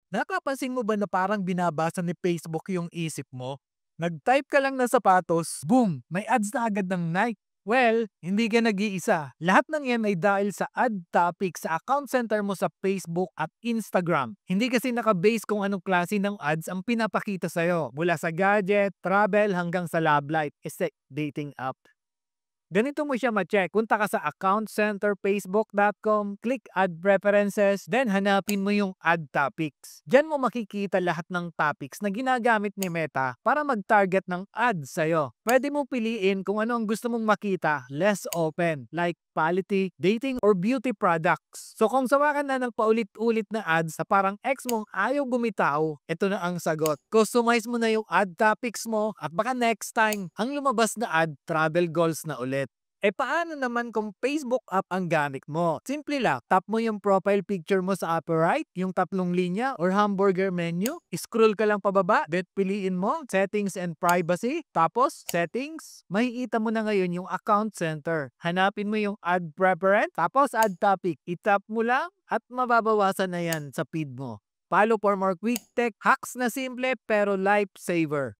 Napapansin mo ba na parang binabasa ni Facebook yung isip mo? Nag-type ka lang ng sapatos, boom! May ads na agad ng Nike. Well, hindi ka nag-iisa. Lahat ng yan ay dahil sa ad topic sa account center mo sa Facebook at Instagram. Hindi kasi nakabase kung anong klase ng ads ang pinapakita sa'yo. Mula sa gadget, travel hanggang sa love life, dating app. Ganito mo siya ma-check. Punta ka sa account center facebook.com, click add preferences, then hanapin mo yung add topics. Diyan mo makikita lahat ng topics na ginagamit ni Meta para mag-target ng ads sa'yo. Pwede mo piliin kung ano ang gusto mong makita, less open, like quality, dating, or beauty products. So kung sawa ka na ng paulit-ulit na ads sa parang ex mong ayaw bumitaw, ito na ang sagot. Customize mo na yung ad topics mo at baka next time, ang lumabas na ad, travel goals na ulit. Paano naman kung Facebook app ang gamit mo? Simple lang, tap mo yung profile picture mo sa upper right, yung tatlong linya or hamburger menu, scroll ka lang pababa, then piliin mo settings and privacy, tapos settings, makikita mo na ngayon yung account center. Hanapin mo yung add preference, tapos add topic, itap mo lang at mababawasan na yan sa feed mo. Follow for more quick tech hacks na simple pero lifesaver.